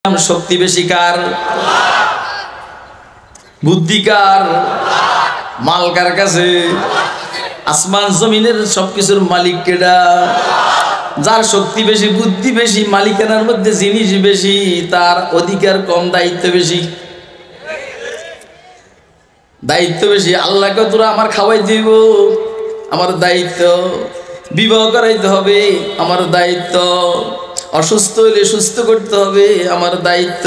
শক্তি বেশি কার? বুদ্ধি কার? মাল কার কাছে? আসমান জমিনের সবকিছুর মালিক কেডা? যার শক্তি বেশি, বুদ্ধি বেশি, মালিকানার মধ্যে জিনিস বেশি, তার অধিকার কম, দায়িত্ব বেশি। দায়িত্ব বেশি। আল্লাহকে তোরা আমার খাওয়াই দিব, আমার দায়িত্ব। বিবাহ করাইতে হবে, আমার দায়িত্ব। অসুস্থ হইলে সুস্থ করতে হবে, আমার দায়িত্ব।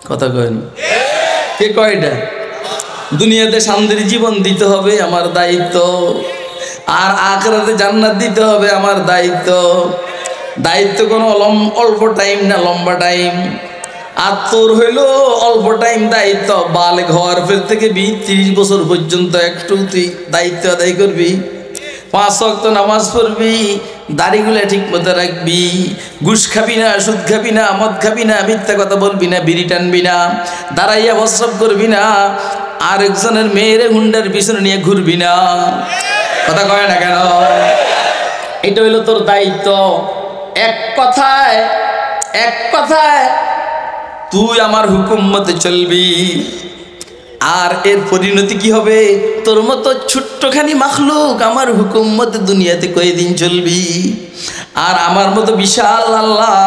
কথা কয়েন কে কয়টা? দুনিয়াতে শান্তির জীবন দিতে হবে, আমার দায়িত্ব। আর আখিরাতে জান্নাত দিতে হবে, আমার দায়িত্ব। দায়িত্ব কোনো অল্প টাইম না, লম্বা টাইম। আর তোর হইল অল্প টাইম দায়িত্ব, বালেগ হওয়ার ফের থেকে 30 বছর পর্যন্ত একটু তুই দায়িত্ব আদায় করবি। 5 ওয়াক্ত নামাজ পড়বি, দাড়িগুলো ঠিক মতো রাখবি, ঘুষ খাবি না, সুদ খাবি না, মদ খাবি না, মিথ্যা কথা বলবি না, বিড়ি টানবি না, দাঁড়াইয়া প্রস্রাব করবি না, আর একজনের মেয়েরে হুন্ডার পিছনে নিয়ে ঘুরবি না। কথা কয় না কেন? এটা হইল তোর দায়িত্ব। এক কথায় তুই আমার হুকুম মতে চলবি। আর এর পরিণতি কি হবে? তোর মতো ছোট্টখানি মাখলুক আমার হুকুম মতে দুনিয়াতে কয়েকদিন চলবি, আর আমার মতো বিশাল আল্লাহ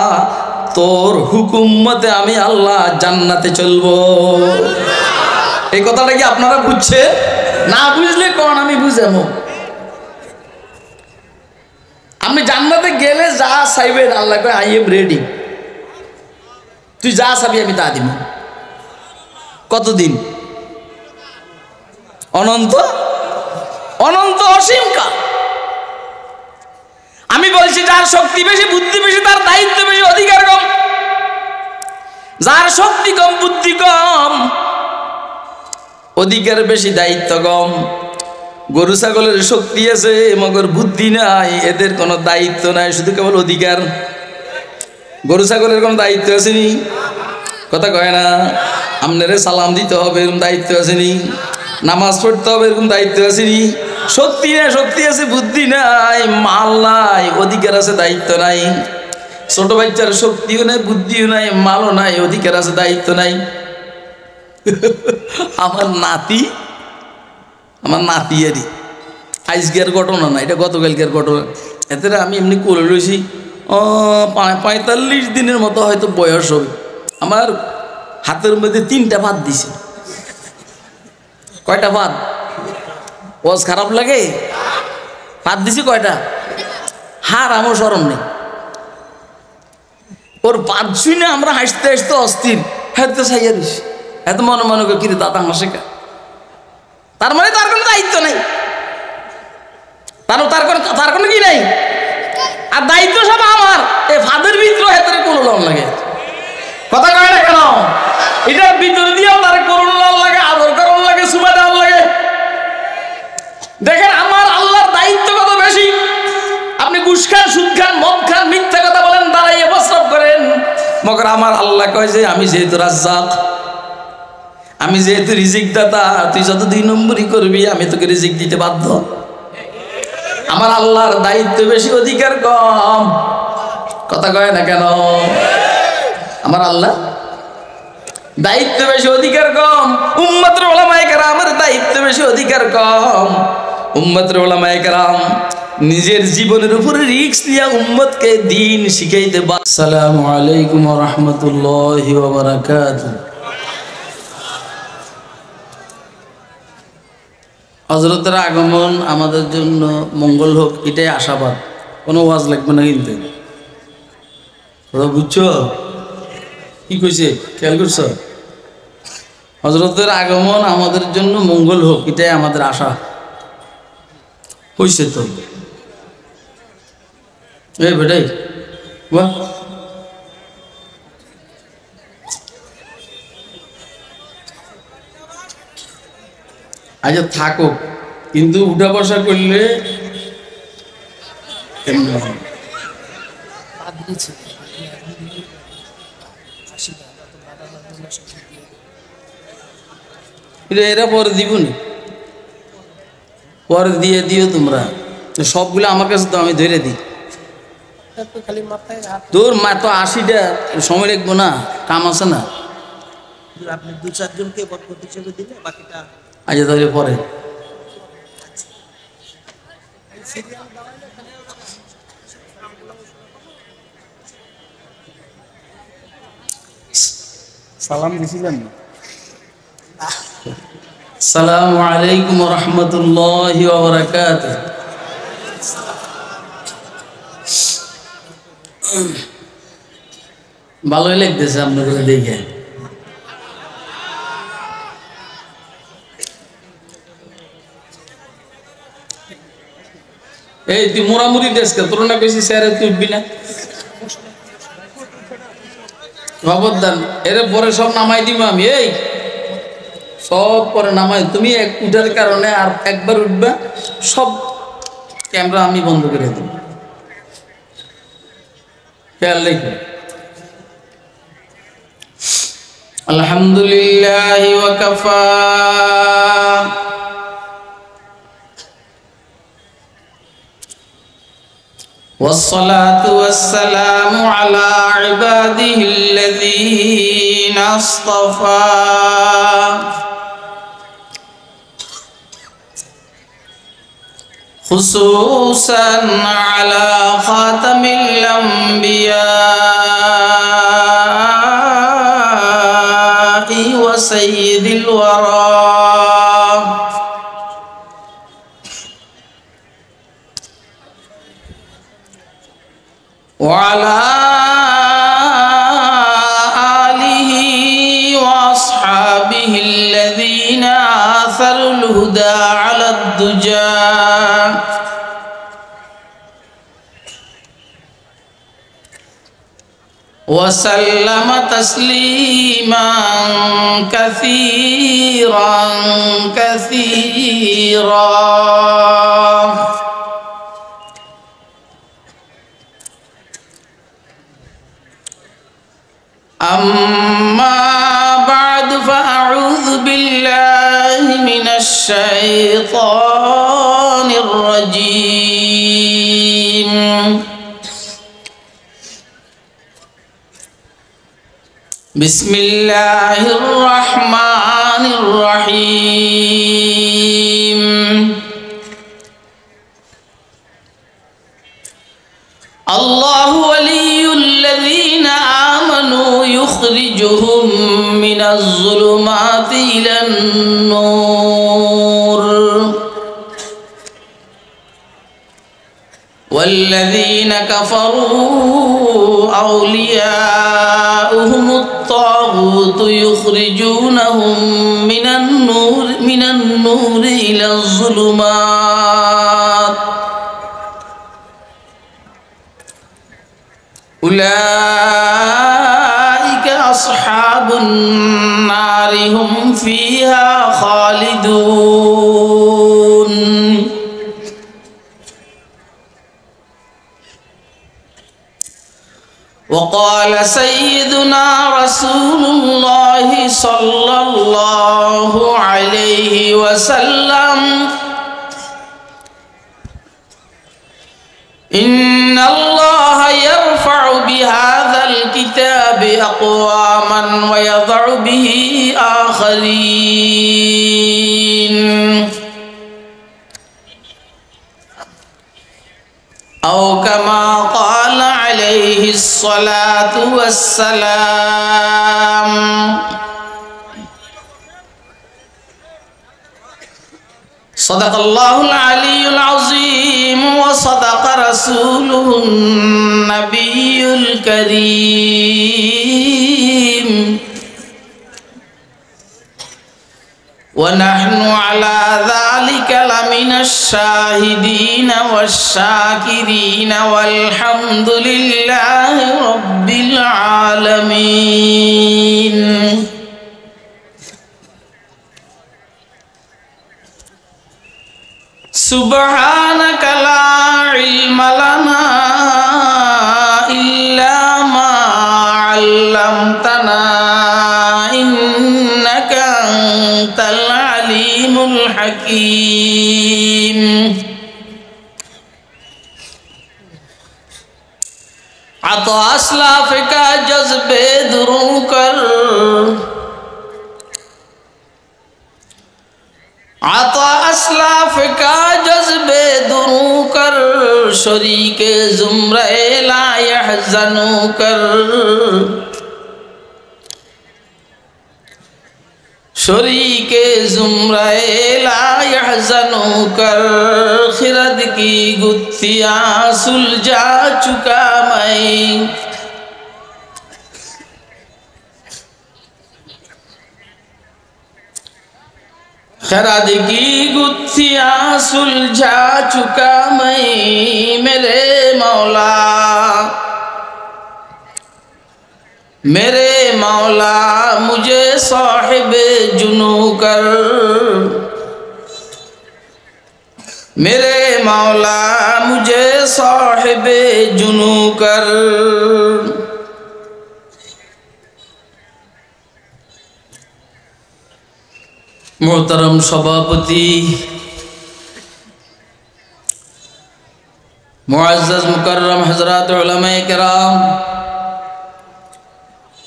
তোর হুকুম মতে আমি আল্লাহ জান্নাতে চলবো। এই কথাটা কি আপনারা বুঝছে? না বুঝলে কোন আমি বুঝাবো। আমি জান্নাতে গেলে যা চাইবেন আল্লাহ কয় আই এম রেডি। তুই যা চাবি আমি তা দিব। কতদিন? অনন্ত, অনন্ত অসীম কাল। আমি বলছি যার শক্তি বেশি, বুদ্ধি বেশি, তার দায়িত্ব বেশি, অধিকার কম। যার শক্তি কম, বুদ্ধি কম, অধিকার বেশি, দায়িত্ব কম। গরু ছাগলের শক্তি আছে মগর বুদ্ধি নাই, এদের কোনো দায়িত্ব নাই, শুধু কেবল অধিকার। গরু ছাগলের কোনো দায়িত্ব আসেনি? কথা কয় না? আপনারে সালাম দিতে হবে এরকম দায়িত্ব আসেনি? নামাজ পড়তে হবে এরকম দায়িত্ব আসেনি? শক্তি নাই, শক্তি আছে, বুদ্ধি নাই, মাল নাই, অধিকার আছে, দায়িত্ব নাই। ছোট বাচ্চার শক্তিও নাই, বুদ্ধিও নাই, মালও নাই, অধিকার আছে, দায়িত্ব নাই। আমার নাতি আজকের ঘটনা না, এটা গতকালকের ঘটনা। এতে আমি এমনি করে রয়েছি 45 দিনের মতো হয়তো বয়স হবে। আমার হাতের মধ্যে 3টা ভাত দিছে। কয়টা ভাত? ওয়াজ খারাপ লাগে? ভাত দিছি কয়টা? হার আমার শরম নেই। ওর ভাত শুনে আমরা হাসতে হাসতে অস্থির। হ্যাঁ তো সাইয়া দিছি, এত মনে মনে করে কিরে দাদা হাসে কা? তার মানে তার কোনো দায়িত্ব নেই, তার কোনো কি নেই। আর দায়িত্ব সব আমার। এই ফাদের ভিতরে হেতরে কোনো লম লাগে। কথা কয় না কেন? এটার ভিতরে দিয়েও তার করুণ লাগে, আদর করুন লাগে, সুবা দেওয়ার লাগে। দেখেন আমার আল্লাহর দায়িত্ব কত বেশি। আপনি ঘুষ খান, সুদ খান, মদ খান, মিথ্যা কথা বলেন, দাঁড়াইয়ে প্রস্রাব করেন, মগর আমার আল্লাহ কয় যে আমি যেহেতু রাজ্জাক, আমি যেহেতু রিজিক দাতা, তুই যত 2 নম্বরই করবি আমি তোকে রিজিক দিতে বাধ্য। আমার আল্লাহর দায়িত্ব বেশি, অধিকার কম। কথা কয় না কেন? আমার আল্লাহ দায়িত্ব বেশি, অধিকার কম। উম্মতের উলামায়ে কেরামের দায়িত্ব বেশি, অধিকার কম। উম্মতের উলামায়ে কেরাম নিজের জীবনের উপরে রিস্ক নিয়ে উম্মতকে দ্বীন শিখাইতে। আসসালামু আলাইকুম ওয়া রাহমাতুল্লাহি ওয়া বারাকাতুহু। হযরতের আগমন আমাদের জন্য মঙ্গল হোক, এটাই আশাবাদ। কোনো ওয়াজ লাগবে না কিন্তু। বুঝছো কি কইছে? খেয়াল করছো? হযরতের আগমন আমাদের জন্য মঙ্গল হোক, এটাই আমাদের আশা। হইছে তো এ বেটাই বাহ। আচ্ছা থাকো, কিন্তু উঠা বসা করলে এরা পরে দিবনি, পরে দিয়ে দিও তোমরা। সবগুলো আমার কাছে তো আমি ধরে দিই। তোর মা তো 80টা সময় লাগবো না, কাম আছে না। আপনি 2-4 জনকে বরকত হিসেবে দিলে বাকিটা আচ্ছা তাহলে পরে। সালাম দিছিলেন না? আসসালামু আলাইকুম ওয়া রাহমাতুল্লাহি ওয়া বারাকাতুহু। ভালোই লাগতেছে আপনাদের দেখে। এই তুই মোরামুরি দেশকে তোর না বেশি স্যারে তুই উঠবি না, খবরদার। এর পরে সব নামাই দিব আমি, এই সব পরে নামাই। তুমি এক উঠার কারণে আর একবার উঠবা, সব ক্যামেরা আমি বন্ধ করে দেব, খেয়াল রেখো। আলহামদুলিল্লাহ ওয়া কাফা والصلاة والسلام على عباده الذين اصطفى خصوصا على خاتم الأنبياء وسيد الورى وعلى آله وأصحابه الذين آثروا الهدى على الدجى وسلم تسليما كثيرا كثيرا. أما بعد فأعوذ بالله من الشيطان الرجيم. بسم الله الرحمن الرحيم. الله ولي الذين آمنوا يخرجهم من الظلمات إلى النور والذين كفروا أولياؤهم الطاغوت يخرجونهم من النور إلى الظلمات أولئك أصحاب النار هم فيها خالدون. وقال سيدنا رسول الله صلى الله عليه وسلم إن الله يرفع بهذا الكتاب أقواما ويضع به آخرين أو كما قال عليه الصلاة والسلام. صدق الله العلي العظيم وصدق رسوله النبي الكريم ونحن على ذلك لمن الشاهدين والشاكرين والحمد لله رب العالمين. سبحانك لا علم لنا إلا ما علمتنا إنك أنت العليم الحكيم. आता असलाफ का जज्बे दुरू कर, आता असलाफ का जज्बे दुरू कर, शरीके जुमरे ला यहज़नु कर, शरीके जुमरे ला यहज़नु कर, खिरद की गुत्थियाँ सुलझा चुका मैं, खिरद की गुत्थियाँ सुलझा चुका मैं, मेरे मौला मेरे मौला मुझे साहिब जुनू कर, मेरे मौला मुझे साहिब जुनू कर। मोहतरम सभापति, मुअज़्ज़ज़ मुकर्रम हज़रात उलमाए किराम,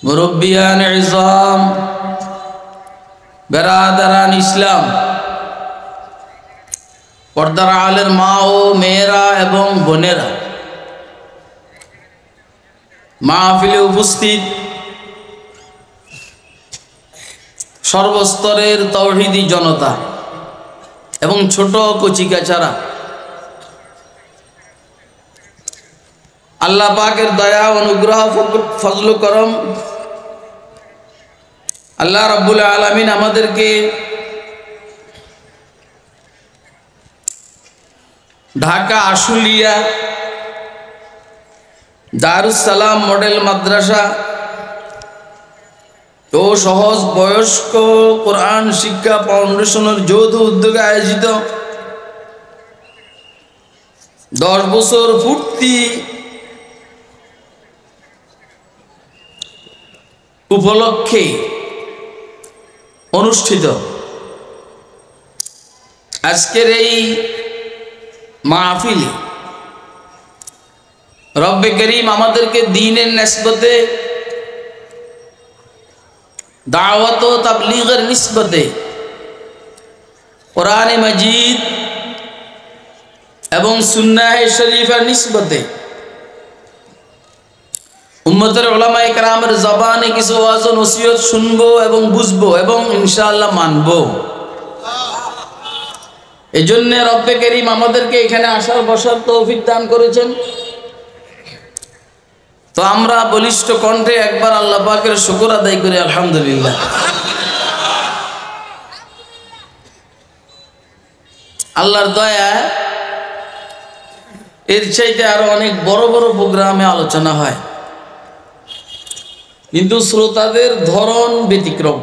मुरब्बियान इज़ाम, बेरादरान इस्लाम, पर्दार आलेर मा ओ मेয়েরা এবং বোনেরা, মাহফিলে উপস্থিত সর্বস্তরের তাওহীদি জনতা এবং ছোট কচিকাচারা, আল্লাহ পাকের দয়া অনুগ্রহ ফজল করম, আল্লাহ রাব্বুল আলামিন আমাদেরকে ঢাকা আশুলিয়া দারুস সালাম মডেল মাদ্রাসা ও সহজ বয়স্ক কোরআন শিক্ষা ফাউন্ডেশনের যৌথ উদ্যোগে আয়োজিত 10 বছর পূর্তি উপলক্ষে অনুষ্ঠিত আজকের এই মাহফিলে রব্বে করিম আমাদেরকে দ্বীনের নিসবতে, দাওয়াত ও তাবলীগের নিসবতে কোরআনে মাজিদ এবং সুন্নাহ শরীফের নিসবতে উম্মতের উলামায়ে কেরামের জবানে কিছু ওয়াজ ও নসিহত শুনবো এবং বুঝবো এবং ইনশাআল্লাহ মানবো। এজন্য রব্বে করিম আমাদেরকে এখানে আসার বসার তৌফিক দান করেছেন। তো আমরা বলিষ্ঠ কণ্ঠে একবার আল্লাহ পাকের শুকর আদায় করি আলহামদুলিল্লাহ। আল্লাহর দয়া, এর চাইতে আরো অনেক বড় বড় প্রোগ্রামে আলোচনা হয়, কিন্তু শ্রোতাদের ধরন ব্যতিক্রম।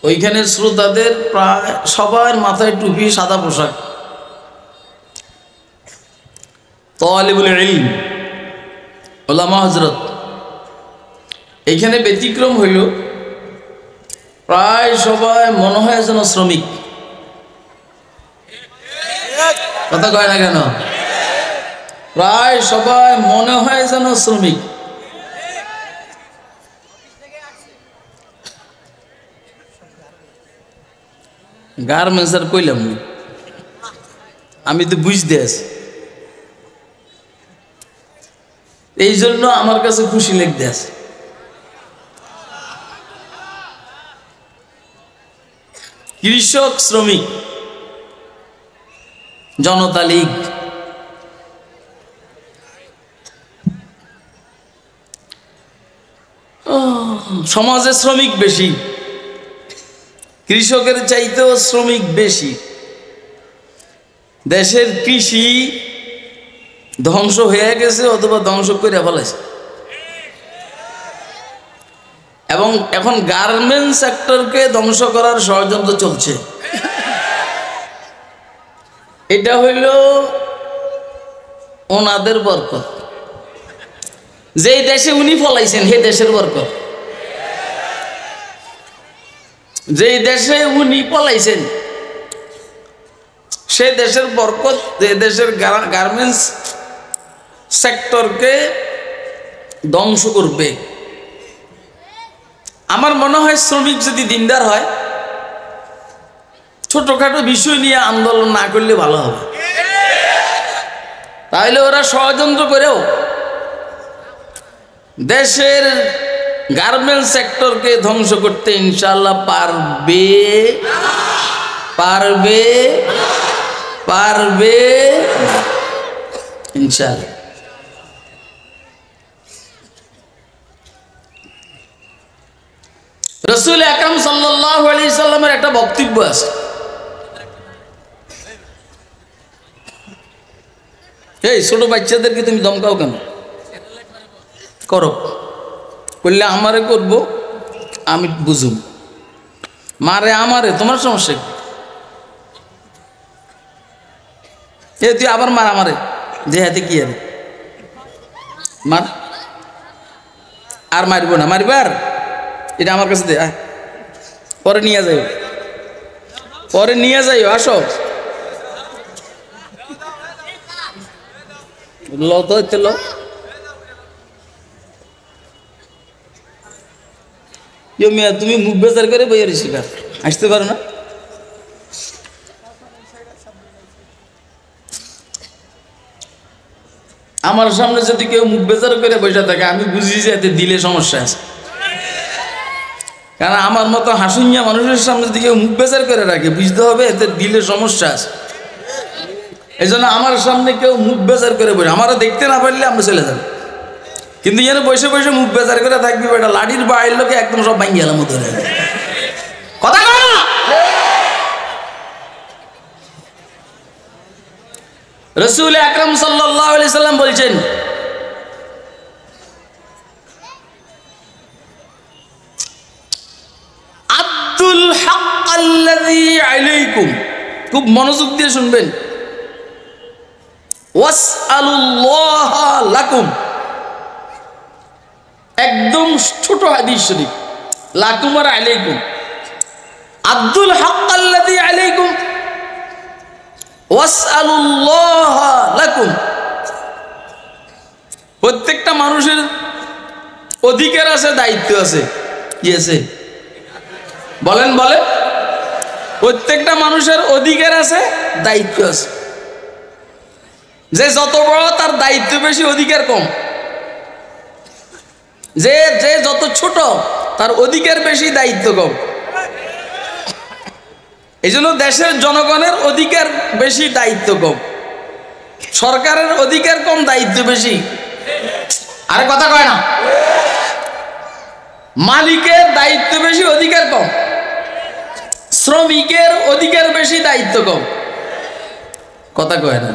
ওইখানে শ্রোতাদের প্রায় সবার মাথায় টুপি, সাদা পোশাক, তালিবুল ইলম, উলামা হযরত। এইখানে ব্যতিক্রম হইল, প্রায় সবাই মনে হয় যেন শ্রমিক। কথা কয় না কেন? প্রায় সবাই মনে হয় যেন শ্রমিক। গার্মেন্টস কইলাম না, আমি তো বুঝতে আছি, এই জন্য আমার কাছে খুশি লাগতে আছে। কৃষক, শ্রমিক, জনতা লীগ, সমাজে শ্রমিক বেশি, কৃষকের চাইতেও শ্রমিক বেশি। দেশের কৃষি ধ্বংস হয়ে গেছে অথবা ধ্বংস করে ফেলেছে, এবং এখন গার্মেন্টস সেক্টরকে ধ্বংস করার ষড়যন্ত্র চলছে। এটা হইল ওনাদের বরকত। যেই দেশে উনি ফলাইছেন সেই দেশের বরকত, যেই দেশে উনি পলাইছেন সে দেশের বরকত, যে দেশের গার্মেন্টস সেক্টরকে ধ্বংস করবে। আমার মনে হয় শ্রমিক যদি দিনদার হয়, ছোটখাটো বিষয় নিয়ে আন্দোলন না করলে ভালো হবে। তাহলে ওরা ষড়যন্ত্র করেও দেশের গার্মেন্টস সেক্টরকে ধ্বংস করতে ইনশাআল্লাহ পারবে, পারবে, পারবে ইনশাআল্লাহ। রাসূল আকরাম সাল্লাল্লাহু আলাইহি সাল্লামের একটা বক্তব্য আছে, এই ছোট বাচ্চাদেরকে তুমি ধমকাও কেন? করো, করলে আমারে করবো, আমি বুঝুম, মারে আমারে, তোমার সমস্যা কি? এ তুই আবার মার আমারে, যে হাতে কি আরে মার, আর মারবো না, মারবার এটা আমার কাছে দে, পরে নিয়ে যাই, পরে নিয়ে যাই, আসো ল তো ল। তুমি মুখ বেচার করে বইয়ের শিকার আসতে পারো না? আমার সামনে যদি কেউ মুখ বেচার করে বসে থাকে, আমি বুঝি যে এতে দিলে সমস্যা আছে। কারণ আমার মতো হাসুইয়া মানুষের সামনে যদি কেউ মুখ বেচার করে রাখে, বুঝতে হবে এতে দিলে সমস্যা আছে। এই জন্য আমার সামনে কেউ মুখ বেচার করে বসে, আমারও দেখতে না পারলে আমরা চলে যাব। কিন্তু এখানে বসে বসে মুখ বেচার করে থাকবি, বেটা লাঠির বাইরের লোকে একদম সব ভাঙ্গি গেলাম ধরে কথা কয় না। রাসূল আকরাম সাল্লাল্লাহু আলাইহি সাল্লাম বলছেন, আব্দুল হক আল্লাযী আলাইকুম, খুব মনোযোগ দিয়ে শুনবেন, ওয়াসআলুল্লাহ লাকুম, একদম ছোট হাদিস শরীফ, লাকুম আর আলাইকুম, আব্দুল হক আল্লাযী আলাইকুম ওয়াসআলুল্লাহ লাকুম। প্রত্যেকটা মানুষের অধিকার আছে, দায়িত্ব আছে, কি আছে বলেন? বলে প্রত্যেকটা মানুষের অধিকার আছে, দায়িত্ব আছে। যে যত বড় তার দায়িত্ব বেশি, অধিকার কম। যে যে যত ছোট তার অধিকার বেশি, দায়িত্ব কম। এই জন্য দেশের জনগণের অধিকার বেশি, দায়িত্ব কম। সরকারের অধিকার কম, দায়িত্ব বেশি। আরে কথা কয় না। মালিকের দায়িত্ব বেশি, অধিকার কম। শ্রমিকের অধিকার বেশি, দায়িত্ব কম। কথা কয় না,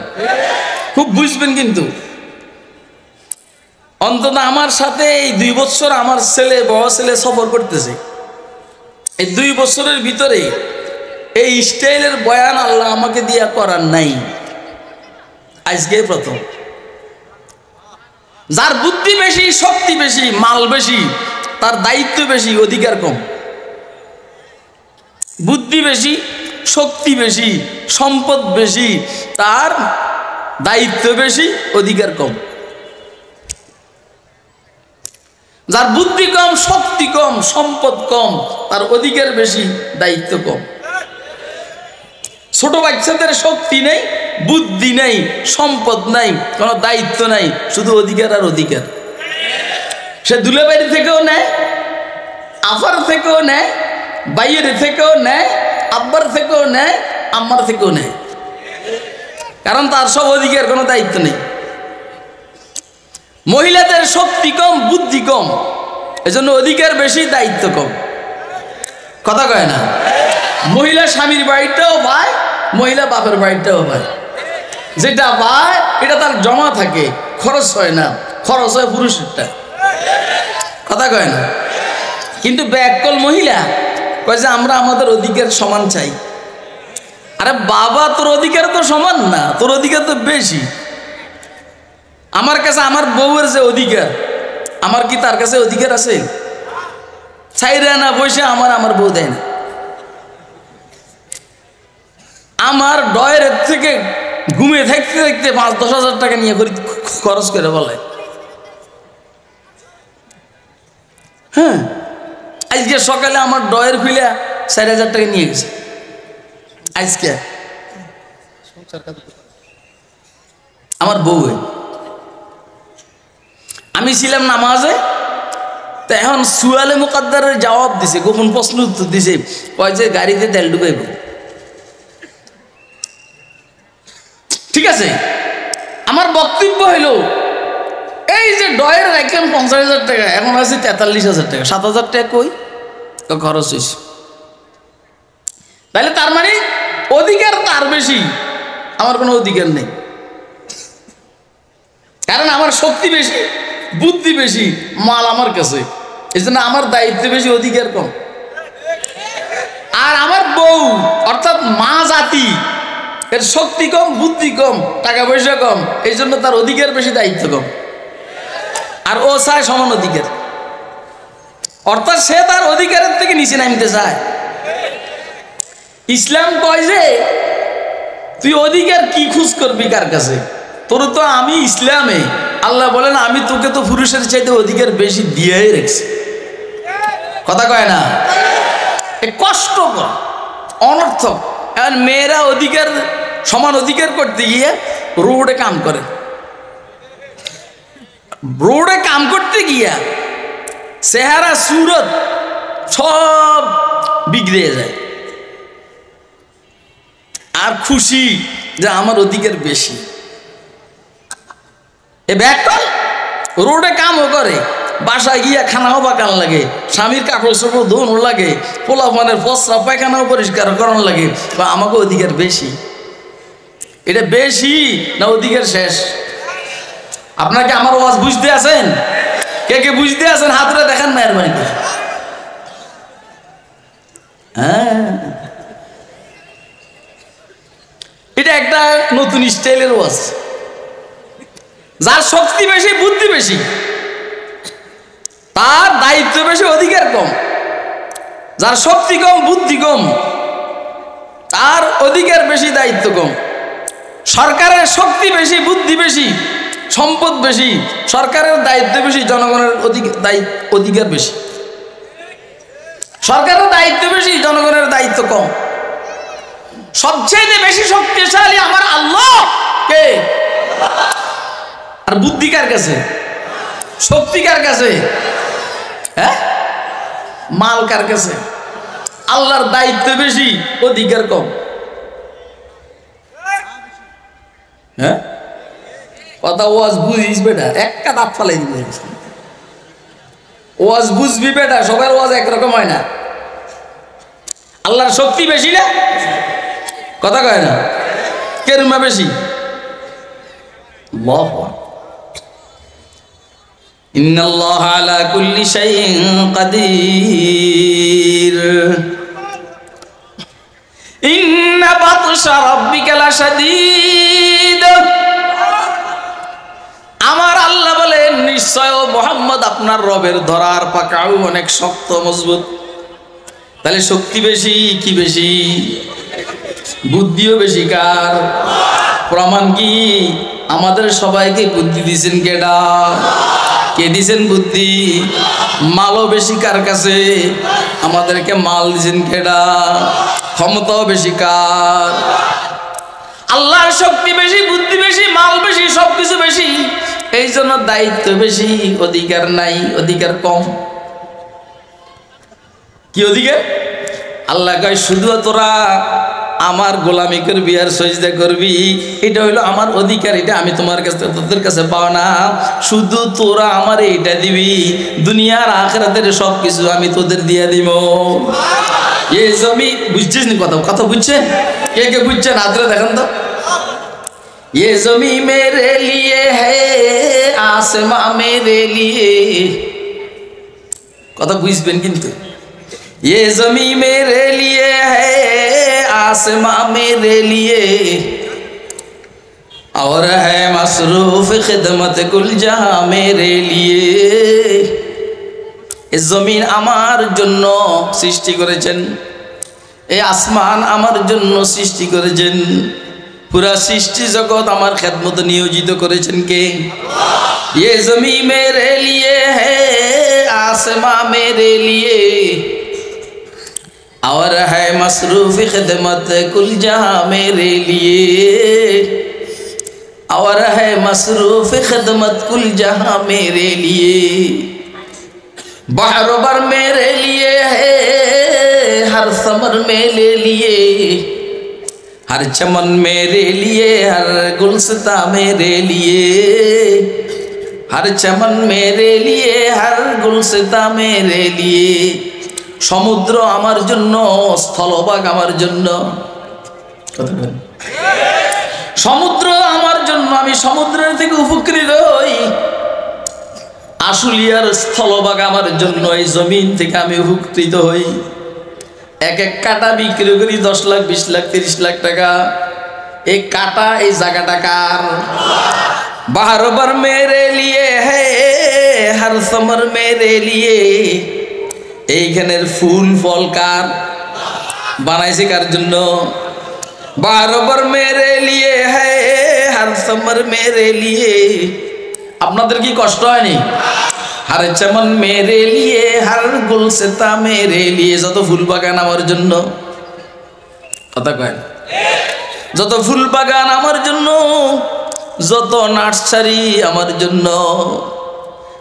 খুব বুঝবেন। কিন্তু অন্তত আমার সাথে এই 2 বছর আমার ছেলে, বড় ছেলে সফর করতেছে। এই 2 বছরের ভিতরে এই স্টাইলের বয়ান আল্লাহ আমাকে দিয়া করার নাই, আজকে প্রথম। যার বুদ্ধি বেশি, শক্তি বেশি, মাল বেশি, তার দায়িত্ব বেশি, অধিকার কম। বুদ্ধি বেশি, শক্তি বেশি, সম্পদ বেশি, তার দায়িত্ব বেশি, অধিকার কম। যার বুদ্ধি কম, শক্তি কম, সম্পদ কম, তার অধিকার বেশি, দায়িত্ব কম। ছোট বাচ্চাদের শক্তি নেই, বুদ্ধি নেই, সম্পদ নাই, কোনো দায়িত্ব নাই, শুধু অধিকার আর অধিকার। সে দুলাবাড়ি থেকেও নেয়, আফার থেকেও নেয়, বাইয়ের থেকেও নেয়, আব্বার থেকেও নেয়, আম্মার থেকেও নেয়। কারণ তার সব অধিকার, কোনো দায়িত্ব নেই। মহিলাদের শক্তি কম, বুদ্ধি কম, এজন্য অধিকার বেশি, দায়িত্ব কম। কথা কয় না। মহিলা স্বামীর বাড়িটাও পায়, মহিলা বাপের বাড়িটাও পায়। যেটা পায় এটা তার জমা থাকে, খরচ হয় না, খরচ হয় পুরুষেরটা। কথা কয় না। কিন্তু ব্যাককল মহিলা কয় যে আমরা আমাদের অধিকার সমান চাই। আরে বাবা, তোর অধিকার তো সমান না, তোর অধিকার তো বেশি। আমার কাছে আমার বউয়ের যে অধিকার, আমার কি তার কাছে অধিকার আছে? চাইরা না পয়সা আমার বউ দেয় না। আমার ডয়ের থেকে ঘুমিয়ে থাকতে থাকতে 5-10 হাজার টাকা নিয়ে খরচ করে বলে। হ্যাঁ, আজকে সকালে আমার ডয়ের খুলে 4,000 টাকা নিয়ে গেছে। আজকে আমার বউ, আমি ছিলাম নামাজে, তা এখন সুয়ালে মুকাদ্দারের জবাব দিছে, গোপন প্রশ্ন উত্তর দিছে, কয় যে গাড়িতে তেল ঢুকাইব। ঠিক আছে, আমার বক্তব্য হইল এই যে ডয়ের রাখলাম 50,000 টাকা, এখন আছে 43,000 টাকা, 7,000 টাকা কই খরচ হয়েছে। তাহলে তার মানে অধিকার তার বেশি, আমার কোনো অধিকার নেই, কারণ আমার শক্তি বেশি, বুদ্ধি বেশি, মাল আমার কাছে, এই জন্য আমার দায়িত্ব বেশি, অধিকার কম। আর আমার বউ অর্থাৎ মা জাতি, এর শক্তি কম, বুদ্ধি কম, টাকা পয়সা কম, এই জন্য তার অধিকার বেশি, দায়িত্ব কম। আর ও চায় সমান অধিকার, অর্থাৎ সে তার অধিকারের থেকে নিচে নামতে চায়। ইসলাম কয় যে তুই অধিকার কি খুঁজ করবি কার কাছে, তোর তো আমি ইসলামে আল্লাহ বলেন আমি তোকে তো পুরুষের চাইতে অধিকার বেশি দিয়েই রেখেছি। কথা কয় না, কষ্টকর, অনর্থক। এখন মেয়েরা অধিকার সমান অধিকার করতে গিয়ে রোডে কাম করে, রোডে কাম করতে গিয়া চেহারা সুরত সব বিগড়ে যায়, আর খুশি যে আমার অধিকার বেশি। এ ব্যাকল রোডে কামও করে, বাসায় গিয়া খানাও পাকান লাগে, স্বামীর কাপড় চোপড় ধোনো লাগে, পোলাপানের পচরা পায়খানাও পরিষ্কার করানো লাগে, বা আমাকে অধিকার বেশি। এটা বেশি না অধিকার শেষ? আপনাকে আমার ওয়াজ বুঝতে আছেন? কে কে বুঝতে আছেন হাতরে দেখান মেহরবানি করে। হ্যাঁ, এটা একটা নতুন স্টাইলের ওয়াজ। যার শক্তি বেশি, বুদ্ধি বেশি, তার দায়িত্ব বেশি, অধিকার কম। যার শক্তি কম, বুদ্ধি কম, তার অধিকার বেশি, দায়িত্ব কম। সরকারের শক্তি বেশি, বুদ্ধি বেশি, সম্পদ বেশি, সরকারের দায়িত্ব বেশি, জনগণের অধিকার বেশি। সরকারের দায়িত্ব বেশি, জনগণের দায়িত্ব কম। সবচেয়ে বেশি শক্তিশালী আমার আল্লাহ কে? আর বুদ্ধি কার কাছে, শক্তি কার কাছে, হ্যাঁ মাল কার কাছে? আল্লাহর দায়িত্ব বেশি, অধিকার কম। হ্যাঁ, কথা ওয়াজ বুঝিস বেটা, একটা দাঁত ফালাই দিবে। ওয়াজ বুঝবি বেটা, সবার ওয়াজ একরকম হয় না। আল্লাহর শক্তি বেশি না, কথা কয় না, কেরুমা বেশি। ইন্নাল্লাহা আলা কুল্লি শাইইন কাদির ইন্না বাতশা রাব্বিকা লাশাদীদ। আমার আল্লাহ বলেন নিশ্চয় ও মুহাম্মদ আপনার রবের ধরার পাকাও অনেক শক্ত মজবুত। তাহলে শক্তি বেশি কি বেশি? বুদ্ধিও বেশি কার? প্রমাণ কি? আমাদের সবাইকে বুদ্ধি দিয়েছেন কেডা? কে দিয়েছেন বুদ্ধি? মালও বেশি কার কাছে? আমাদেরকে মাল দিয়েছেন কেডা? ক্ষমতাও বেশি কার? আল্লাহর শক্তি বেশি, বুদ্ধি বেশি, মাল বেশি, সবকিছু বেশি, এই জন্য দায়িত্ব বেশি, অধিকার নাই, অধিকার কম। কি অধিকার? আল্লাহ কয় শুধু তোরা আমার গোলামি করবি আর সজদা করবি, এটা হইলো আমার অধিকার, এটা আমি তোমার কাছে তোদের কাছে পাও না। শুধু তোরা আমার এইটা দিবি, দুনিয়ার আখিরাতের সব কিছু আমি তোদের দিয়ে দিব। এই জমি বুঝছিস নি? কথা কথা বুঝছেন? কে কে বুঝছেন হাতরে দেখান তো। ये जमी मेरे लिए है, आसमां मेरे लिए। কথা বুঝবেন কিন্তু। ये जमी मेरे लिए है, आसमां मेरे लिए, और है मसरूफ खिदमत कुल जहां मेरे लिए। এই জমিন আমার জন্য সৃষ্টি করেছেন, এই আসমান আমার জন্য সৃষ্টি করেছেন, পুরা সৃষ্টি জগৎ আমার খেদমত নিয়োজিত করেছেন কে? ये जमी मेरे लिए है, आसमां मेरे लिए, और है मसरूफ खिदमत कुल जहां मेरे लिए, और है मसरूफ खिदमत कुल जहां मेरे लिए। बहर बर मेरे लिए है, हर समर मेरे लिए, हर चमन मेरे लिए, हर गुलस्ता मेरे लिए, हर चमन मेरे लिए, हर गुलस्ता मेरे लिए। समुद्र आमार जन्नो, স্থলভাগ আমার জন্য। সমুদ্র আমার জন্য, আমি সমুদ্রের থেকে উপকৃত হই। আশুলিয়ার স্থলভাগ আমার জন্য, এই জমিন থেকে আমি উপকৃত হই। এক এক কাটা বিক্রি করি 10 লাখ, 20 লাখ, 30 লাখ টাকা। এই কাটা, এই জায়গাটা কার? बाहर बर मेरे लिए है, हर समर मेरे लिए। এইখানের ফুল ফল কার? বানাইছে কার জন্য? बाहर बर मेरे लिए है, हर समर मेरे लिए। আপনাদের কি কষ্ট হয়নি? हर चमन मेरे लिए, हर गुलसिता मेरे लिए। যত ফুল বাগান আমার জন্য, কথা কয়, যত ফুল বাগান আমার জন্য, যত নার্সারি আমার জন্য।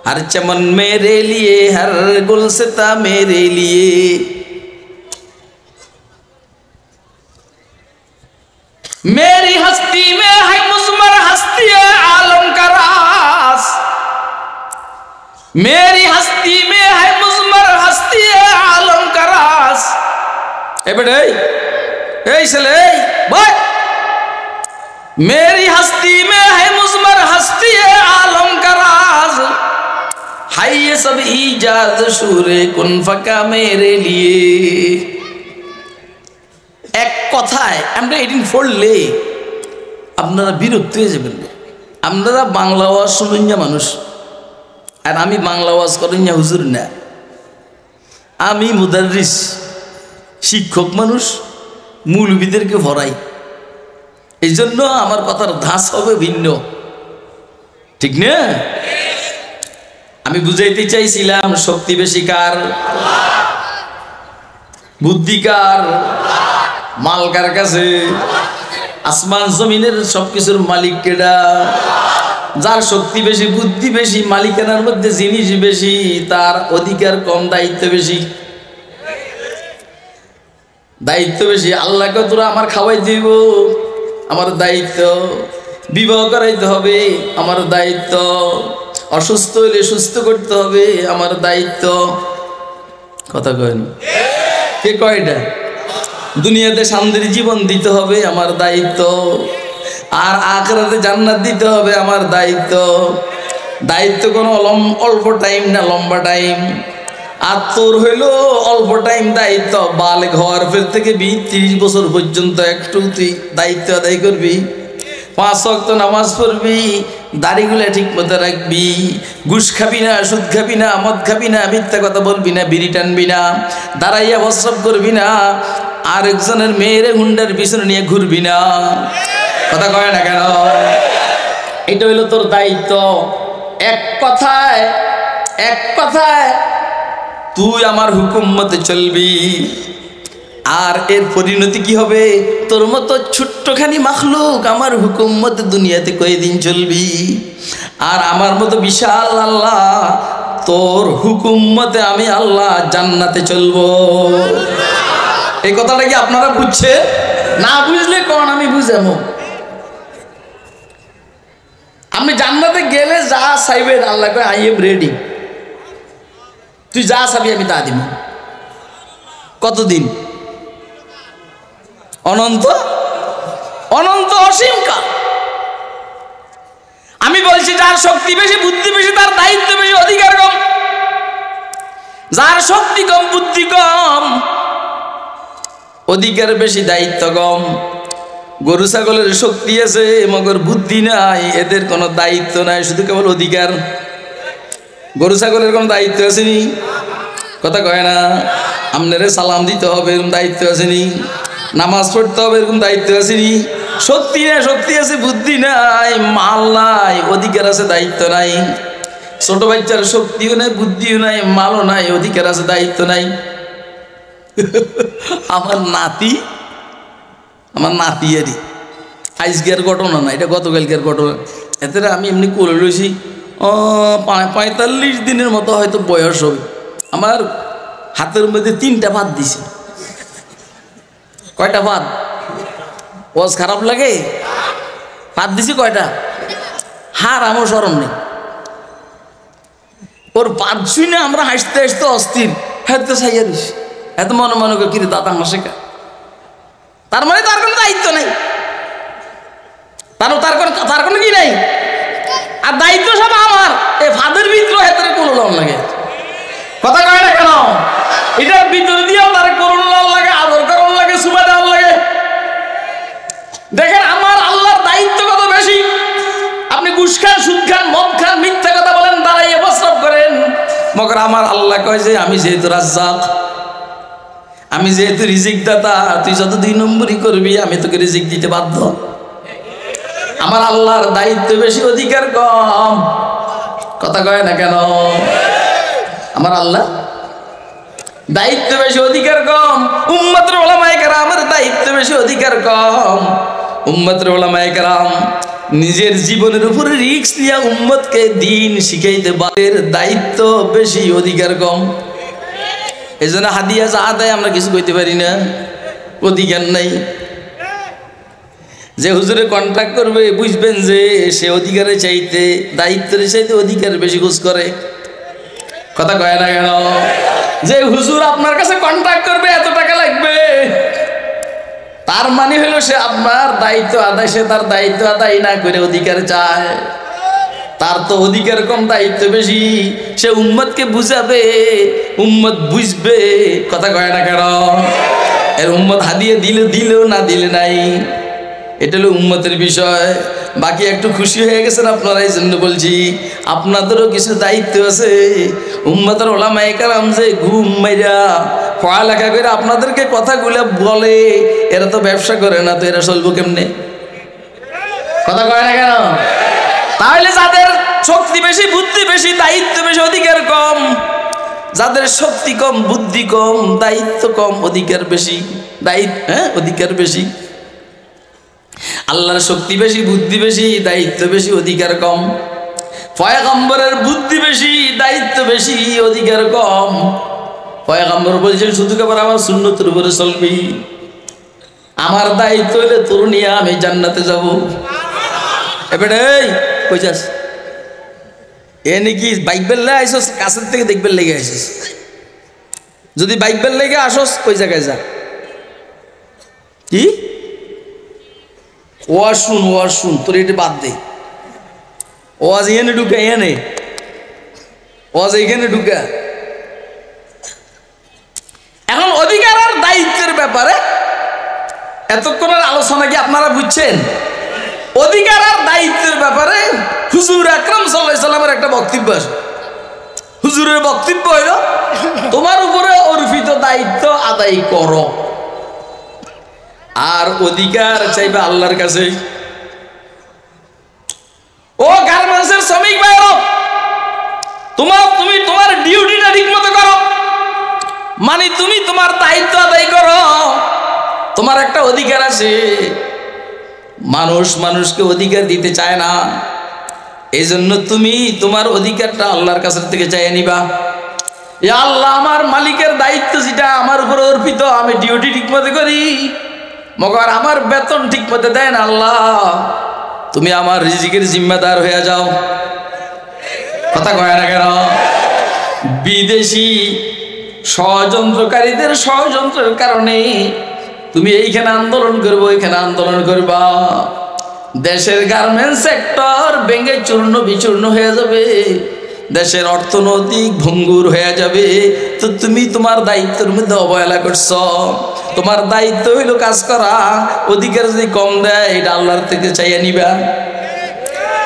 हर चमन मेरे लिए, हर गुलसिता मेरे लिए। मेरी हस्ती में है मुज़मर हस्ती आलम का रास, मेरी हस्ती में है मुज़मर हस्ती आलम का रास। ए बेटे, ए चले भाई, मेरी हस्ती में है मुज़मर हस्ती आलम का राज, है ये सब ईजाद शूरे कुन फका मेरे लिए। এক কথায় আমরা এদিন পড়লে আপনারা বিরক্ত হয়ে যাবেন। আপনারা বাংলা ওয়াজ শুনুন না মানুষ, আর আমি বাংলা ওয়াজ করেন না হুজুর না। আমি মুদাররিস, শিক্ষক মানুষ, মৌলবীদেরকে ভরাই। এই জন্য আমার কথার ধাঁচ হবে ভিন্ন, ঠিক না? আমি বুঝাইতে চাইছিলাম শক্তি বেশি কার? বুদ্ধি কার? মাল কার কাছে? আসমান জমিনের সবকিছুর মালিক কেডা? যার শক্তি বেশি, বুদ্ধি বেশি, মালিকানার মধ্যে জিনিস বেশি, তার অধিকার কম, দায়িত্ব বেশি। দায়িত্ব বেশি। আল্লাহকে তোরা আমার খাওয়াই দিব, আমার দায়িত্ব। বিবাহ করাইতে হবে, আমার দায়িত্ব। অসুস্থ হইলে সুস্থ করতে হবে, আমার দায়িত্ব। কথা কয়েন কে কয়টা? দুনিয়াতে শান্তির জীবন দিতে হবে, আমার দায়িত্ব। আর আখিরাতে জান্নাত দিতে হবে, আমার দায়িত্ব। দায়িত্ব কোনো অল্প টাইম না, লম্বা টাইম। আর তোর হইলো অল্প টাইম দায়িত্ব, বালেগ হওয়ার ফের থেকে 30 বছর পর্যন্ত একটু তুই দায়িত্ব আদায় করবি। 5 ওয়াক্ত নামাজ পড়বি, দাড়িগুলা ঠিক মতো রাখবি, ঘুষ খাবি না, সুদ খাবি না, মদ খাবি না, মিথ্যা কথা বলবি না, বিড়ি টানবি না, দাঁড়াইয়া প্রস্রাব করবি না, আর একজনের মেয়েরে হুন্ডার পিছনে নিয়ে ঘুরবি না। কথা কয় না কেন? এটা হইলো তোর দায়িত্ব। এক কথায় তুই আমার হুকুম মতে চলবি। আর এর পরিণতি কি হবে? তোর মতো ছোট্টখানি মাখলুক আমার হুকুম মতে দুনিয়াতে কয়দিন চলবি, আর আমার মতো বিশাল আল্লাহ তোর হুকুম মতে আমি আল্লাহ জান্নাতে চলবো। এই কথাটা কি আপনারা বুঝছে? না বুঝলে কোন আমি বুঝাবো। আমি জান্নাতে গেলে যা চাইবেন আল্লাহ কয় আই এম রেডি, তুই যা চাবি আমি তা দিব। কতদিন? অনন্ত, অনন্ত অসীম কাল। আমি বলছি যার শক্তি বেশি, বুদ্ধি বেশি, তার দায়িত্ব বেশি, অধিকার কম। যার শক্তি কম, বুদ্ধি কম, অধিকার বেশি, দায়িত্ব কম। গরু ছাগলের শক্তি আছে মগর বুদ্ধি নাই, এদের কোনো দায়িত্ব নাই, শুধু কেবল অধিকার। গরু ছাগলের কোনো দায়িত্ব আসেনি? কথা কয় না? আপনারে সালাম দিতে হবে এরকম দায়িত্ব আসেনি? নামাজ পড়তে হবে এরকম দায়িত্ব আসেনি? শক্তি নাই, শক্তি আছে, বুদ্ধি নাই, মাল নাই, অধিকার আছে, দায়িত্ব নাই। ছোট বাচ্চার শক্তিও নাই, বুদ্ধিও নাই, মালও নাই, অধিকার আছে, দায়িত্ব নাই। আমার নাতিয়েরই আজকের ঘটনা না, এটা গতকালকের ঘটনা। এতে আমি এমনি করে রয়েছি, 45 দিনের মতো হয়তো বয়স হবে। আমার হাতের মধ্যে 3টা ভাত দিছে। কয়টা ভাত? ওয়াজ খারাপ লাগে? ভাত দিছি কয়টা? হার আমার স্মরণ নেই। ওর ভাত শুনে আমরা হাসতে হাসতে অস্থির, হাঁটতে চাইয়া দিস, এত মনে মনে করে কিরে দাদা হাসে কা? তার মানে তার কোনো দায়িত্ব নেই, তার কোনো কি নাই। আর দায়িত্ব সব আমার। এই ফাদের ভিতরে হেতরে কোনো লন লাগে, কথা কয় না কেন? এটার ভিতর দিয়েও তার করুণ লাল লাগে, আদর করুন লাগে, সুবা দেওয়ার লাগে। দেখেন আমার আল্লাহর দায়িত্ব কত বেশি। আপনি ঘুষ খান, সুদ খান, মদ খান, মিথ্যা কথা বলেন, দাঁড়াইয়ে প্রস্রাব করেন, মগর আমার আল্লাহ কয় যে আমি যেহেতু রাজ্জাক, আমি যেহেতু রিজিক দাতা, তুই যত 2 নম্বরই করবি আমি তোকে রিজিক দিতে বাধ্য। আমার আল্লাহর দায়িত্ব বেশি, অধিকার কম, কথা কয় না কেন? আমার আল্লাহ দায়িত্ব বেশি, অধিকার কম। উম্মতের উলামায়ে কেরামের দায়িত্ব বেশি, অধিকার কম। উম্মতের উলামায়ে কেরাম নিজের জীবনের উপরে রিস্ক দিয়া উম্মতকে দিন শিখাইতে বাদের দায়িত্ব বেশি, অধিকার কম। এই জন্য হাদিয়া যা দেয় আমরা কিছু কইতে পারি না, অধিকার নাই। যে হুজুরে কন্ট্রাক্ট করবে বুঝবেন যে সে অধিকারের চাইতে, দায়িত্বের চাইতে অধিকার বেশি খোঁজ করে, কথা কয় না কেন? যে হুজুর আপনার কাছে কন্ট্রাক্ট করবে এত টাকা লাগবে, তার মানে হলো সে আপনার দায়িত্ব আদায়, সে তার দায়িত্ব আদায় না করে অধিকার চায়। তার তো অধিকার কম, দায়িত্ব বেশি। সে উম্মতকে বুঝাবে, উম্মত বুঝবে, কথা কয় না কেন? এর উম্মত হাদিয়ে দিল না দিলে নাই, এটা হলো উম্মতের বিষয়। বাকি একটু খুশি হয়ে গেছেন আপনারা, এই জন্য বলছি আপনাদেরও কিছু দায়িত্ব আছে। উম্মতের উলামায়ে কেরাম যে ঘুম মাইরা পড়ালেখা করে আপনাদেরকে কথাগুলো বলে, এরা তো ব্যবসা করে না, তো এরা চলবো কেমনে? কথা কয় না কেন? তাহলে যাদের শক্তি বেশি, বুদ্ধি বেশি, দায়িত্ব বেশি, অধিকার কম, যাদের শক্তি কম, বুদ্ধি কম, দায়িত্ব কম, অধিকার বেশি, অধিকার বেশি। আল্লাহর শক্তি বেশি, বুদ্ধি বেশি, দায়িত্ব বেশি, অধিকার কম। পয়গম্বরের বুদ্ধি বেশি, দায়িত্ব বেশি, অধিকার কম। পয়গম্বর বলছেন শুধু কেবল আমার সুন্নতের উপরে চলবি, আমার দায়িত্ব হলে তোর নিয়ে আমি জান্নাতে যাব। এবারে কই যাস? এ নাকি বাইক বেললে আইসস, কাছের থেকে দেখবেন লেগে আইসস। যদি বাইক বেল লেগে আসস, ওই জায়গায় যা। কি ওয়াজ শুন, তোর এটা বাদ দে। ওয়াজ এখানে ঢুকা, ওয়াজ এখানে ঢুকা। এখন অধিকার আর দায়িত্বের ব্যাপারে এতক্ষণের আলোচনা কি আপনারা বুঝছেন? অধিকার আর দায়িত্বের ব্যাপারে হুজুর আকরাম সাল্লাল্লাহু আলাইহি সাল্লামের একটা বক্তব্য আছে। হুজুরের বক্তব্য হইল, তোমার উপরে অর্পিত দায়িত্ব আদায় করো, আর অধিকার চাইবে আল্লাহর কাছে। ও গার্মেন্টসের শ্রমিক ভাইরা, তুমি তোমার ডিউটিটা ঠিক মতো করো, মানে তুমি তোমার দায়িত্ব আদায় করো। তোমার একটা অধিকার আছে, মানুষকে অধিকার দিতে চায় না, এই জন্য তুমি তোমার অধিকারটা আল্লাহর কাছ থেকে চাইয়ে নিবা। আল্লাহ, আমার মালিকের দায়িত্ব যেটা আমার উপর অর্পিত, আমি ডিউটি ঠিক মতো করি, মগর আমার বেতন ঠিক মতো দেন আল্লাহ, তুমি আমার রিজিকের জিম্মেদার হয়ে যাও। কথা কয় না কেন? বিদেশি ষড়যন্ত্রকারীদের ষড়যন্ত্রের কারণে তুমি এইখানে আন্দোলন করবো, ওইখানে আন্দোলন করবা, দেশের গার্মেন্টস সেক্টর ভেঙে চূর্ণ বিচূর্ণ হয়ে যাবে, দেশের অর্থনৈতিক ভঙ্গুর হয়ে যাবে। তো তুমি তোমার দায়িত্বের মধ্যে অবহেলা করছো। তোমার দায়িত্ব হইল কাজ করা, অধিকার যদি কম দেয় এটা আল্লাহর থেকে চাইয়া নিবা।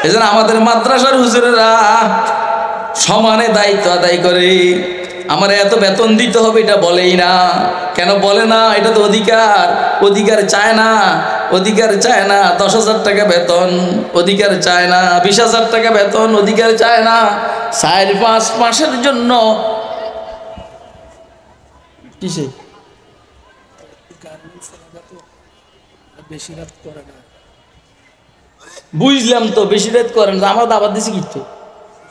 এই জন্য আমাদের মাদ্রাসার হুজুরেরা সমানে দায়িত্ব আদায় করে। আমার এত বেতন দিতে হবে এটা বলেই না। কেন বলে না? এটা তো অধিকার। অধিকার চায় না, অধিকার চায় না 10,000 টাকা বেতন, অধিকার চায় না 20,000 টাকা বেতন, অধিকার চায় না 4-5 মাসের জন্য। কিসে বেশি রাত করে না, বুঝলাম তো, বেশি রাত করেন। আমার দাবার দিছি কিন্তু।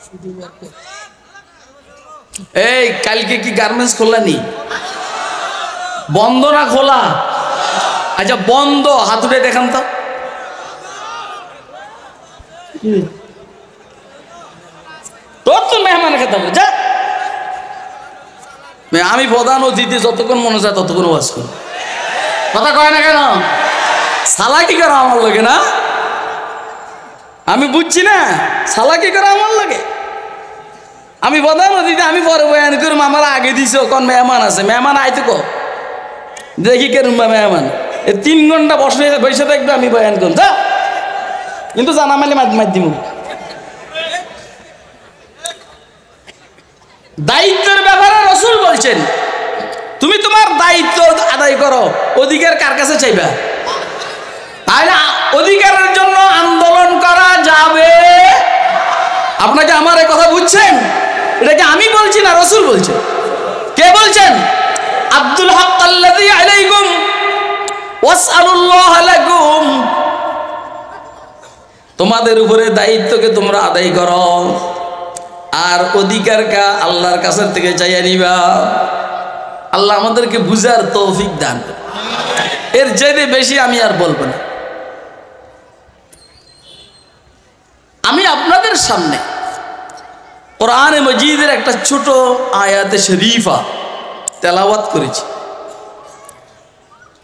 শুধু এই কালকে কি গার্মেন্টস খোলা নি? বন্ধ না খোলা? আচ্ছা বন্ধ, হাত উঠে দেখান তো। তোর তো মেহমান খেতে হবে যা। আমি প্রধান অতিথি, যতক্ষণ মনে যায় ততক্ষণ ওয়াজ করি। কথা কয় না কেন? সালাকি করা আমার লাগে না? আমি বুঝছি না সালাকি করা আমার লাগে। আমি প্রধান অতিথি, আমি পরে বয়ান করুম। আমার আগে দিছ কোন মেহমান আছে, মেহমান আইতো কো দেখি কেরম মেহমান। 3 ঘন্টা বসে থাকবে, আমি বয়ান করুম তা। কিন্তু জানা মালে মাধ্যম দায়িত্বের ব্যাপারে রাসূল বলছেন, তুমি তোমার দায়িত্ব আদায় করো। অধিকার কার কাছে চাইবা? তাহলে অধিকারের জন্য আন্দোলন করা যাবে। আপনাকে আমার এই কথা বুঝছেন? এটা কি আমি বলছি না রাসূল বলছেন? কে বলছেন? আব্দুল হক আল্লাযী আলাইকুম ওয়াসআলুল্লাহ লাকুম। তোমাদের উপরে দায়িত্বকে তোমরা আদায় করো, আর অধিকারটা আল্লাহর কাছ থেকে চাইয়া নিবা। আল্লাহ আমাদেরকে বুঝার তৌফিক দান করুন। এর চাইতে বেশি আমি আর বলবো না। আমি আপনাদের সামনে কোরআনে মজিদের একটা ছোট আয়াতে শরীফা তেলাওয়াত করেছি,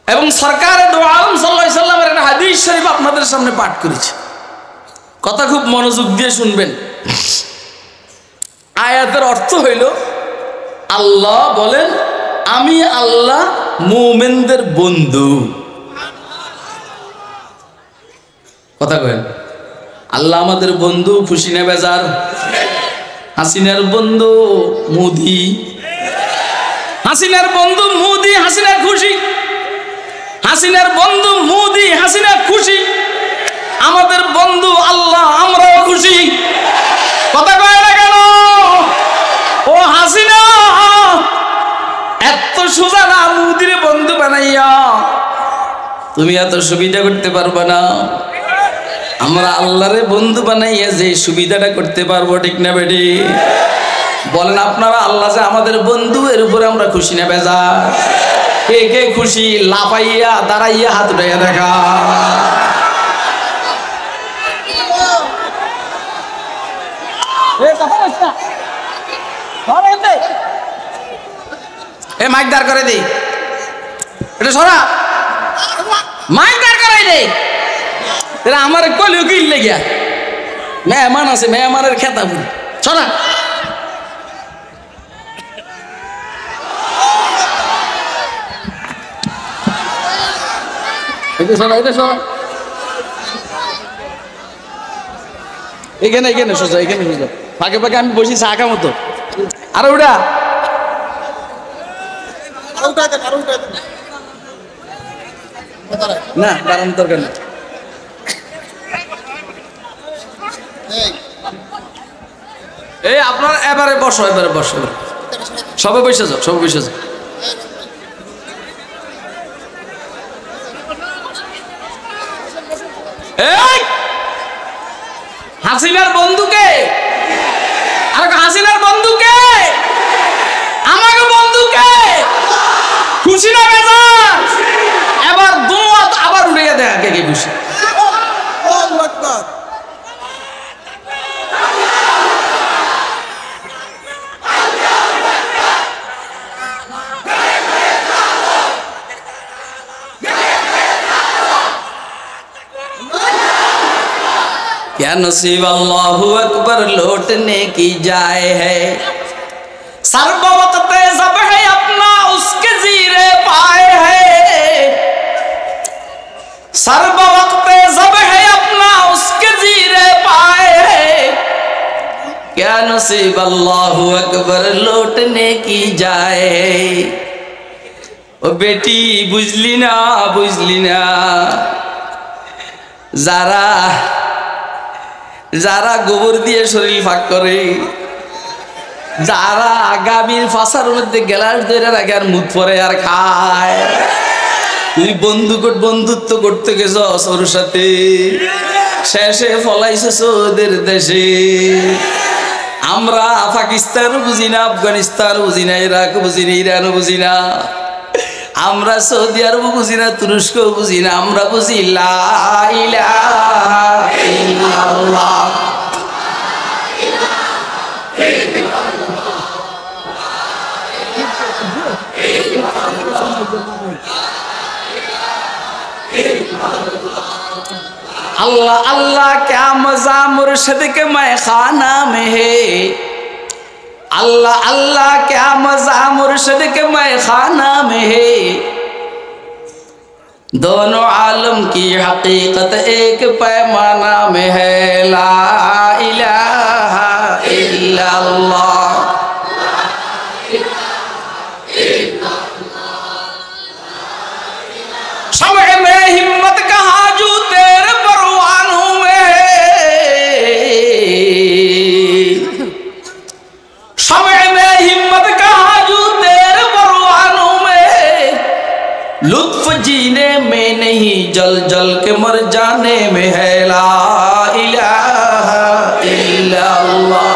এবং সরকারে দো আলম সাল্লাল্লাহু আলাইহি সাল্লামের একটা হাদিস শরীফ আপনাদের সামনে পাঠ করেছি। কথা খুব মনোযোগ দিয়ে শুনবেন। আয়াতের অর্থ হইল, আল্লাহ বলেন, আমি আল্লাহ মুমিনদের বন্ধু। কথা কয়েন, আল্লাহ আমাদের বন্ধু। খুশি না বেজার? হাসিনার বন্ধু মোদি, হাসিনার বন্ধু মোদি, হাসিনা খুশি। হাসিনার বন্ধু মোদি, হাসিনা খুশি। আমাদের বন্ধু আল্লাহ, আমরাও খুশি। কথা কয় না কেন? ও হাসিনা, এত সোজা না মোদিরে বন্ধু বানাইয়া তুমি এত সুবিধা করতে পারবা না। আমরা আল্লাহরে বন্ধু বানাইয়া যে সুবিধাটা করতে পারবো, ঠিক না বেটি? বলেন আপনারা, আল্লাহ যে আমাদের বন্ধু, এর উপরে আমরা খুশি না বেজার? কে কে খুশি? লাফাইয়া দাঁড়াইয়া হাত উঠাইয়া দেখা। এ মাইক দাঁড় করে দে, এটা সরা মাইক দাঁড় করাই দে। এরা আমার কলিও কিল লেগিয়া মেহমান আছে, মেহমানের খেতা বুড়ি সরা। এখানে এখানে সোজা, এখানে সোজা, ফাঁকে ফাঁকে আমি বসি চা খা মতো। আর ওটা না, দাঁড়ানোর দরকার নেই। এই আপনার এবারে বসো, এবারে বসো, সবে বসে যাও, সবে বসে যাও। এই হাসিনার বন্ধুকে, আর হাসিনার বন্ধুকে, আমাকে বন্ধুকে, খুশি না বেজার? এবার দুয়াত আবার উড়ে দেখা কে কে খুশি। क्या नसीब अल्लाहु अकबर लौटने की जाए है, सर्व वक्त सब है अपना उसके जीरे पाए है, सर्व वक्त सब है अपना उसके जीरे पाए है, क्या नसीब अल्लाहु अकबर लौटने की जाए। ओ बेटी बुझली ना যারা যারা গোবর দিয়ে শরীর ফাঁক করে, যারা গাভীর ফাঁসার মধ্যে গ্লাস ধরে রাখে আর মুখ পরে আর খায়, তুই বন্ধুত্ব করতে গেছস ওর সাথে, শেষে ফলাইছস ওদের দেশে। আমরা পাকিস্তানও বুঝি না, আফগানিস্তানও বুঝি না, ইরাকও বুঝি না, ইরানও বুঝি না, আমরা সৌদি আরবও বুঝি না, তুরস্কও বুঝি না, আমরা বুঝি লা ইলাহা ইল্লাল্লাহ। अल्लाह अल्लाह क्या मजा मुर्शिद के मैखाना में है, अल्लाह अल्लाह क्या मजा मुर्शिद के मैखाना में है। दोनों आलम की हकीकत एक पैमाना में है, ला इलाहा इल्लल्लाह। शमअ में हिम्मत कहाँ जो तेरे परवानों में है, शमअ में हिम्मत कहाँ जो तेरे परवानों में है। लुत्फ जीने में नहीं जल जल के मर जाने में है, ला इलाहा इल्लल्लाह।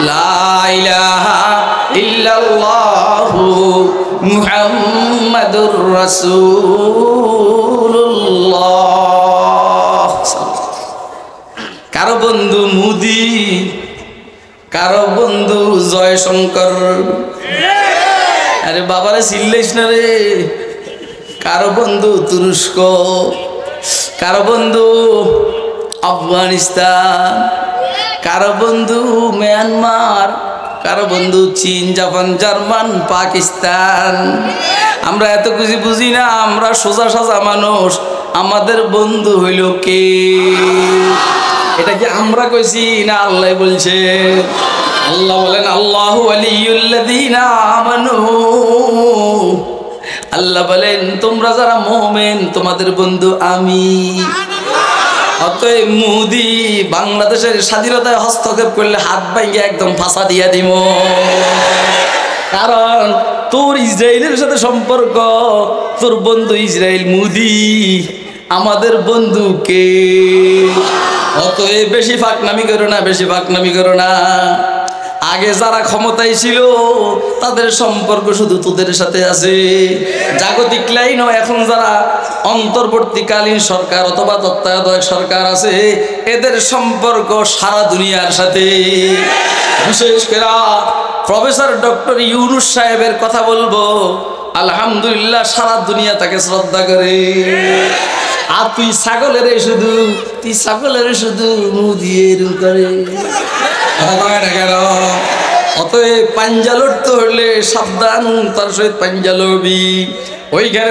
ला इलाहा इल्लल्लाहु मुहम्मदुर रसूलुल्लाह। कारो बंधु मोदी, कारो बंधु जयशंकर, अरे बाबारे चिल्लाइस ना रे। कारो बंधु तुरस्क, कारो बंधु अफगानिस्तान, कारो बंधु म्यांमार, कारो बंधु चीन, जापान, জার্মান, পাকিস্তান। আমরা এত কিছু বুঝি না, আমরা সোজা সাজা মানুষ। আমাদের বন্ধু হইল কে? এটা কি আমরা কইছি না আল্লাহ বলছে? আল্লাহ বলেন আল্লাহু ওয়ালিয়ুল্লাযীনা আমানু। আল্লাহ বলেন তোমরা যারা মুমিন তোমাদের বন্ধু আমি। অতএব মোদি বাংলাদেশের স্বাধীনতায় হস্তক্ষেপ করলে হাত ভাঙে একদম ফাঁসা দিয়া দিব। কারণ তোর ইসরায়েলের সাথে সম্পর্ক, তোর বন্ধু ইসরায়েল মোদি, আমাদের বন্ধু কে? অতএব বেশি ফাঁকনামি করো না, বেশি ফাঁকনামি করো না। আগে যারা ক্ষমতায় ছিল তাদের সম্পর্ক শুধু তোদের সাথে আছে। জাগতিক লাইনও এখন যারা অন্তর্বর্তীকালীন সরকার অথবা তত্ত্বাবধায়ক সরকার আছে এদের সম্পর্ক সারা দুনিয়ার সাথে। বিশেষ করে প্রফেসর ডক্টর ইউনুস সাহেবের কথা বলবো, আলহামদুলিল্লাহ সারা দুনিয়া তাকে শ্রদ্ধা করে। আর তুই ছাগলের শুধু মুদিয়ে করে। অতএব পাঞ্জা লড়তে হলে সাবধান, তার সহিত পাঞ্জা লড়বি। ওইখানে